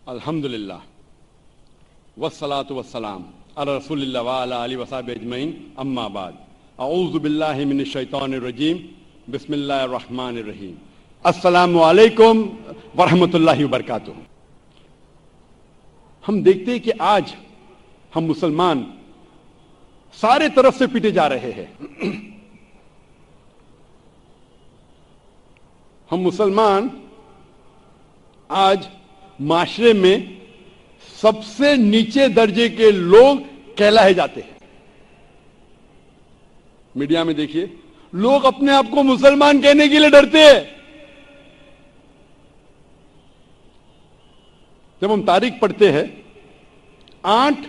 الحمدللہ والصلاة والسلام علی رسول اللہ وعلی آلہ وصحبہ اجمعین اما بعد اعوذ باللہ من الشیطان الرجیم بسم اللہ الرحمن الرحیم السلام علیکم ورحمۃ اللہ وبرکاتہ۔ ہم دیکھتے ہیں کہ آج ہم مسلمان سارے طرف سے پیٹے جا رہے ہیں۔ ہم مسلمان آج معاشرے میں سب سے نیچے درجے کے لوگ کہلائے جاتے ہیں۔ میڈیا میں دیکھیے، لوگ اپنے آپ کو مسلمان کہنے کے لیے ڈرتے ہیں۔ جب ہم تاریخ پڑھتے ہیں 8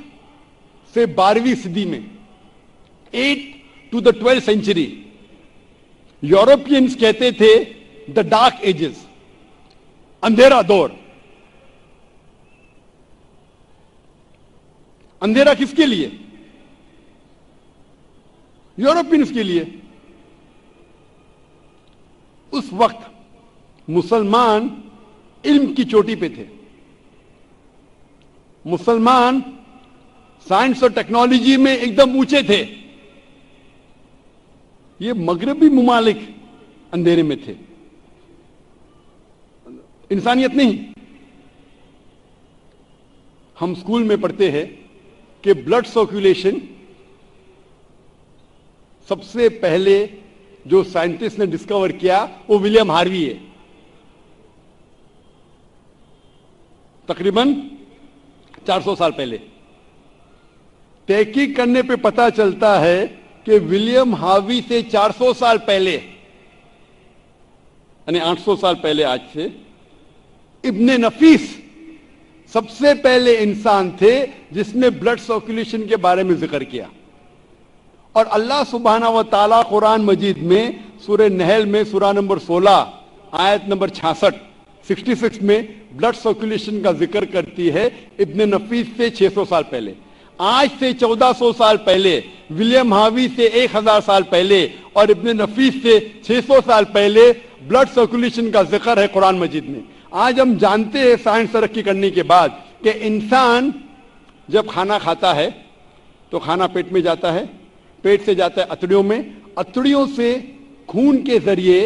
سے 12ویں صدی میں 8 to the 12th century Europeans کہتے تھے the dark ages، اندھیرا دور۔ اندھیرا کس کے لیے؟ یورپینز کے لیے۔ اس وقت مسلمان علم کی چوٹی پہ تھے، مسلمان سائنس اور ٹیکنالوجی میں ایک دم اونچے تھے۔ یہ مغربی ممالک اندھیرے میں تھے، انسانیت نہیں۔ ہم اسکول میں پڑھتے ہیں کہ بلڈ سرکولیشن سب سے پہلے جو سائنٹسٹ نے ڈسکور کیا وہ ولیم ہاروی ہے، تقریباً 400 سال پہلے۔ تحقیق کرنے پہ پتا چلتا ہے کہ ولیم ہاروی سے 400 سال پہلے، یعنی 800 سال پہلے آج سے، ابن نفیس سب سے پہلے انسان تھے جس نے بلڈ سرکولیشن کے بارے میں ذکر کیا۔ اور اللہ سبحانہ و تعالیٰ قرآن مجید میں سورہ نحل میں سورہ نمبر 16 آیت نمبر 66 میں بلڈ سرکولیشن کا ذکر کرتی ہے ابن نفیس سے 600 سال پہلے۔ آج سے 1400 سال پہلے، ولیم ہاروی سے 1000 سال پہلے اور ابن نفیس سے 600 سال پہلے بلڈ سرکولیشن کا ذکر ہے قرآن مجید میں۔ آج ہم جانتے ہیں سائنس ترقی کرنے کے بعد کہ انسان جب کھانا کھاتا ہے تو کھانا پیٹ میں جاتا ہے، پیٹ سے جاتا ہے اتڑیوں میں، اتڑیوں سے خون کے ذریعے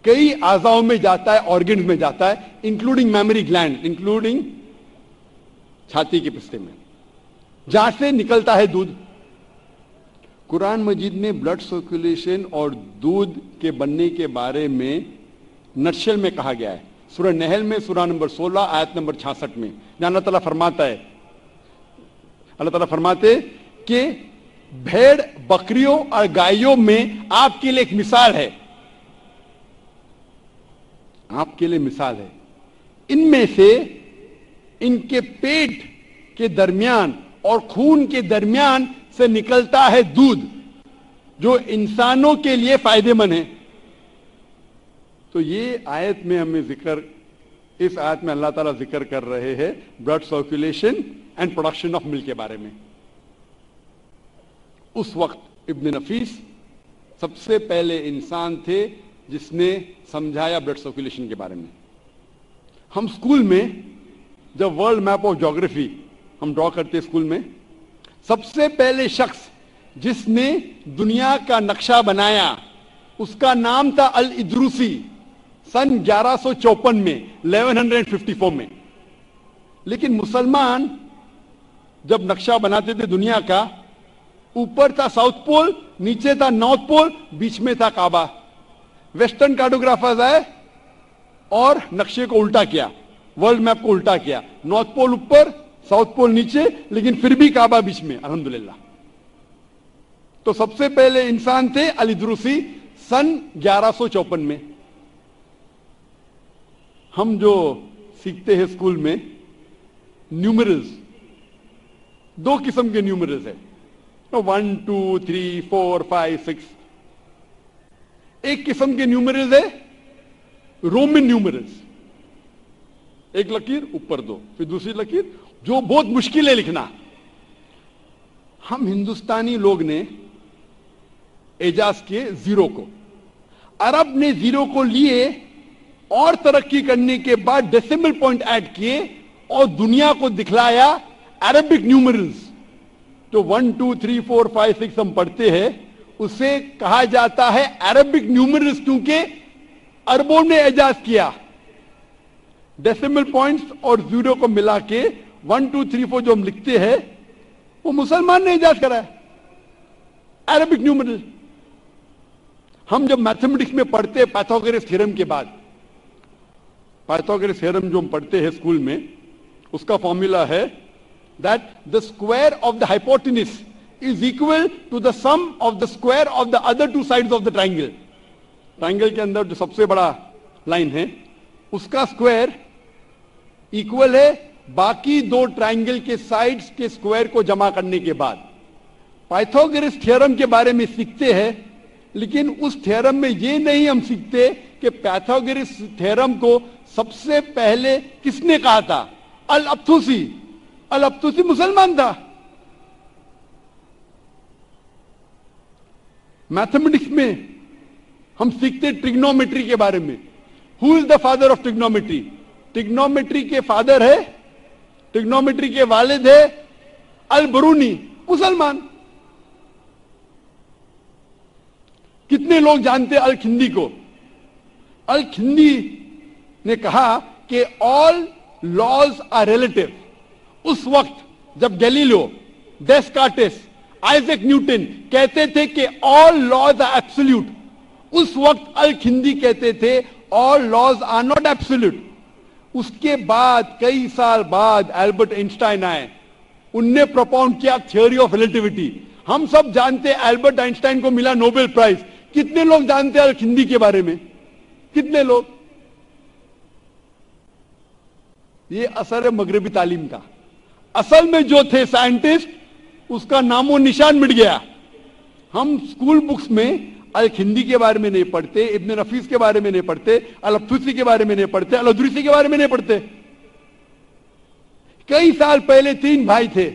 کئی اعضاؤں میں جاتا ہے، آرگنز میں جاتا ہے، انکلوڈنگ میموری گلینڈ، انکلوڈنگ چھاتی کے پستے میں، جہاں سے نکلتا ہے دودھ۔ قرآن مجید میں بلڈ سرکولیشن اور دودھ کے بننے کے بارے میں نٹشل میں کہا گیا ہے، سورہ نحل میں سورہ نمبر 16 آیت نمبر 66 میں، جہاں اللہ تعالیٰ فرماتے کہ بھیڑ بکریوں اور گائیوں میں آپ کے لیے ایک مثال ہے، آپ کے لیے مثال ہے، ان میں سے ان کے پیٹ کے درمیان اور خون کے درمیان سے نکلتا ہے دودھ جو انسانوں کے لیے فائدے مند ہے۔ تو یہ آیت میں ہمیں اس آیت میں اللہ تعالیٰ ذکر کر رہے ہیں blood circulation and production of milk کے بارے میں۔ اس وقت ابن نفیس سب سے پہلے انسان تھے جس نے سمجھایا بلڈ سرکولیشن کے بارے میں۔ ہم اسکول میں جب ورلڈ میپ آف جیوگرافی ہم ڈرا کرتے اسکول میں، سب سے پہلے شخص جس نے دنیا کا نقشہ بنایا اس کا نام تھا الادروسی، سن 1154 میں، 1154 میں۔ لیکن مسلمان جب نقشہ بناتے تھے دنیا کا، اوپر تھا ساؤتھ پول، نیچے تھا نارتھ پول، بیچ میں تھا کعبہ۔ ویسٹرن کارٹوگرافرز آئے اور نقشے کو الٹا کیا، ورلڈ میپ کو الٹا کیا، نارتھ پول اوپر، ساؤتھ پول نیچے، لیکن پھر بھی کعبہ بیچ میں، الحمدللہ۔ تو سب سے پہلے انسان تھے الادروسی، سن 1154 میں۔ ہم جو سیکھتے ہیں اسکول میں نیومرلز، 2 قسم کے نیومرلز ہیں، 1 2 3 4 5 6۔ ایک قسم کے نیومرلز ہے رومن نیومرلز، ایک لکیر اوپر 2، پھر دوسری لکیر، جو بہت مشکل ہے لکھنا۔ ہم ہندوستانی لوگ نے ایجاز کیے 0 کو، عرب نے 0 کو لیے اور ترقی کرنے کے بعد ڈیسیمل پوائنٹ ایڈ کیے اور دنیا کو دکھلایا عربک نیومرلز. جو 1 2 3 4 5 6 ہم پڑھتے ہیں اسے کہا جاتا ہے عربک نیومرلز, کیونکہ عربوں نے ایجاز کیا. ڈیسیمل پوائنٹس اور زیرو کو ملا کے 1 2 3 4 جو ہم لکھتے ہیں وہ مسلمان نے ایجاز کرا ہے, عربک نیومرل. ہم جب میتھمیٹکس میں پڑھتے ہیں پائتھاگورس تھیورم کے بعد, پائتھاگورس تھیورم جو ہم پڑھتے ہیں اسکول میں, اس کا فارمولا ہے that the square of the hypotenuse is equal to the sum of the square of the other two sides of the triangle. Triangle کے اندر جو سب سے بڑا لائن ہے اس کا اسکوائر ایکول ہے باقی دو ٹرائنگل کے سائڈز کے اسکوائر کو جمع کرنے کے بعد. پائتھاگورس تھیورم کے بارے میں سیکھتے ہیں, لیکن اس تھیورم میں یہ نہیں ہم سیکھتے کہ پائتھاگورس تھیورم کو سب سے پہلے کس نے کہا تھا. الابتھوسی. الابتھوسی مسلمان تھا. میتھمیٹکس میں ہم سیکھتے ٹریگنومیٹری کے بارے میں. Who is the father of trigonometry? Trigonometry کے فادر ہے, ٹریگنومیٹری کے والد ہے البرونی, مسلمان. کتنے لوگ جانتے الکھندی کو؟ الکھندی نے کہا کہ آل لاز آر ریلیٹو. اس وقت جب گیلیلیو, ڈیسکارٹس, آئزیک نیوٹن کہتے تھے کہ آل لاز آر ایبسولوٹ, اس وقت الکھندی کہتے تھے آل لاز آر ناٹ ایبسولوٹ. اس کے بعد کئی سال بعد البرٹ آئنسٹائن آئے, ان نے پروپاؤنڈ کیا تھیوری آف ریلیٹیوٹی. ہم سب جانتے البرٹ آئنسٹائن کو ملا نوبل پرائز. کتنے لوگ جانتے ہیں الکھندی کے بارے میں؟ کتنے لوگ؟ یہ اثر ہے مغربی تعلیم کا. اصل میں جو تھے سائنٹسٹ اس کا نام و نشان مٹ گیا. ہم اسکول بکس میں الکھندی کے بارے میں نہیں پڑھتے, ابن نفیس کے بارے میں نہیں پڑھتے, الابتھوسی کے بارے میں نہیں پڑھتے, الادریسی کے بارے میں نہیں پڑھتے. کئی سال پہلے 3 بھائی تھے,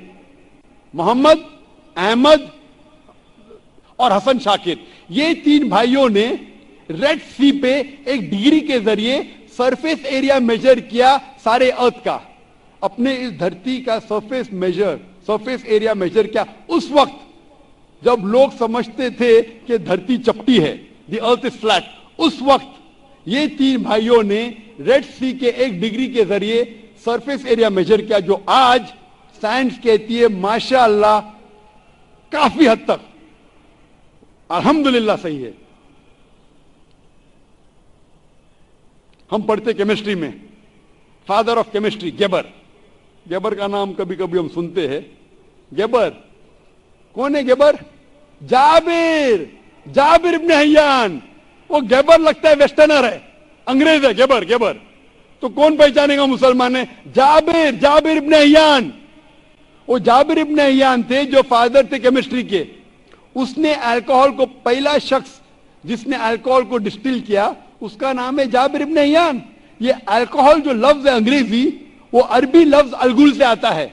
محمد, احمد اور حسن شاکر. یہ 3 بھائیوں نے ریڈ سی پہ ایک ڈگری کے ذریعے سرفیس ایریا میجر کیا سارے ارتھ کا. اپنے اس دھرتی کا سرفیس ایریا میجر کیا اس وقت جب لوگ سمجھتے تھے کہ دھرتی چپٹی ہے, دی ارتھ از فلیٹ. اس وقت یہ 3 بھائیوں نے ریڈ سی کے ایک ڈگری کے ذریعے سرفیس ایریا میجر کیا, جو آج سائنس کہتی ہے ماشاء اللہ کافی حد تک الحمدللہ صحیح ہے. ہم پڑھتے کیمسٹری میں فادر آف کیمسٹری گیبر. گیبر کا نام کبھی کبھی ہم سنتے ہیں. گیبر کون ہے؟ گیبر جابر ابن حیان. وہ گیبر لگتا ہے ویسٹرنر ہے, انگریز ہے. گیبر تو کون پہچانے گا مسلمان ہے؟ جابر ابن حیان. وہ جابر ابن حیان تھے جو فادر تھے کیمسٹری کے. اس نے الکوہل کو, پہلا شخص جس نے الکوہل کو ڈسٹل کیا اس کا نام ہے جابر ابن حیان. یہ الکوہل جو لفظ ہے انگریزی, وہ عربی لفظ الگل سے آتا ہے.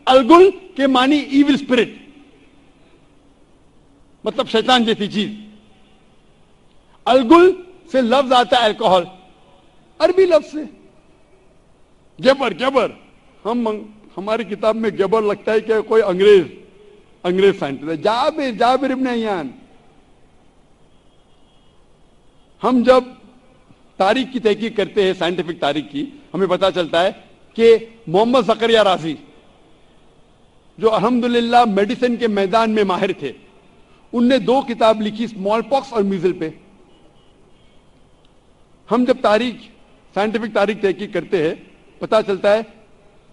الگل کے معنی ایول اسپرٹ, مطلب شیطان جیسی چیز. الگل سے لفظ آتا ہے الکوہل, عربی لفظ سے. گیبر ہماری کتاب میں گیبر لگتا ہے کہ کوئی انگریز سائنٹسٹ ہے. جابر ابن حیان. ہم جب تاریخ کی تحقیق کرتے ہیں, سائنٹیفک تاریخ کی, ہمیں پتا چلتا ہے کہ محمد زکریا رازی جو الحمدللہ میڈیسن کے میدان میں ماہر تھے, ان نے 2 کتاب لکھی اسمال پاکس اور میزل پہ. ہم جب سائنٹیفک تاریخ تحقیق کرتے ہیں پتا چلتا ہے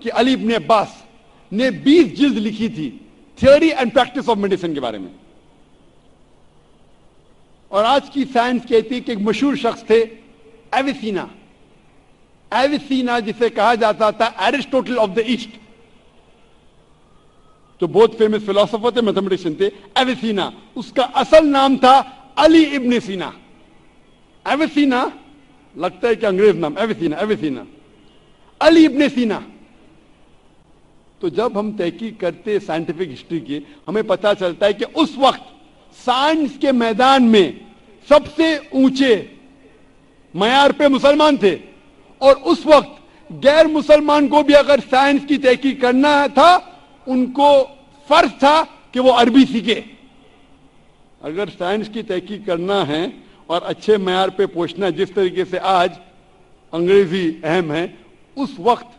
کہ علی ابن عباس نے 20 جلد لکھی تھی theory and practice of medicine کے بارے میں. اور آج کی سائنس کہتی کہ ایک مشہور شخص تھے ایویسینا, جسے کہا جاتا تھا ایرسٹوٹل آف دا ایسٹ, جو بہت فیمس فلاسفر تھے, میتھمیٹیشین تھے. ایویسینا اس کا اصل نام تھا علی ابن سینا. ایویسینا لگتا ہے کہ انگریز نام. ایویسینا علی ابن سینا. تو جب ہم تحقیق کرتے سائنٹیفک ہسٹری کی, ہمیں پتا چلتا ہے کہ اس وقت سائنس کے میدان میں سب سے اونچے معیار پہ مسلمان تھے، اور اس وقت غیر مسلمان کو بھی اگر سائنس کی تحقیق کرنا تھا ان کو فرض تھا کہ وہ عربی سیکھے۔ اگر سائنس کی تحقیق کرنا ہے اور اچھے معیار پہ پہنچنا جس طریقے سے آج انگریزی اہم ہے، اس وقت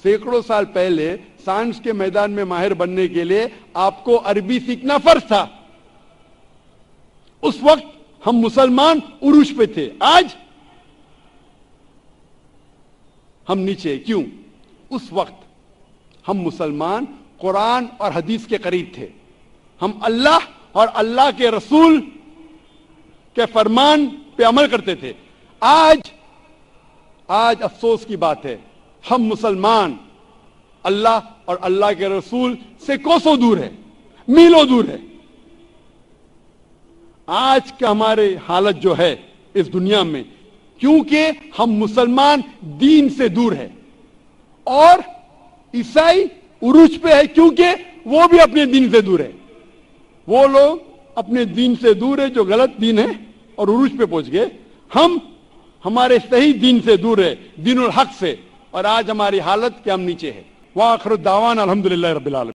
سینکڑوں سال پہلے سائنس کے میدان میں ماہر بننے کے لیے آپ کو عربی سیکھنا فرض تھا۔ اس وقت ہم مسلمان عروج پہ تھے، آج ہم نیچے۔ کیوں؟ اس وقت ہم مسلمان قرآن اور حدیث کے قریب تھے، ہم اللہ اور اللہ کے رسول کے فرمان پہ عمل کرتے تھے۔ آج افسوس کی بات ہے، ہم مسلمان اللہ اور اللہ کے رسول سے کوسوں دور ہے، میلوں دور ہے۔ آج کا ہماری حالت جو ہے اس دنیا میں، کیونکہ ہم مسلمان دین سے دور ہے، اور عیسائی عروج پہ ہے کیونکہ وہ بھی اپنے دین سے دور ہے۔ وہ لوگ اپنے دین سے دور ہے جو غلط دین ہے اور عروج پہ پہنچ گئے، ہم ہمارے صحیح دین سے دور ہے، دین الحق سے، اور آج ہماری حالت کہ ہم نیچے ہے۔ وآخر الدعوانا الحمدللہ رب العالمین۔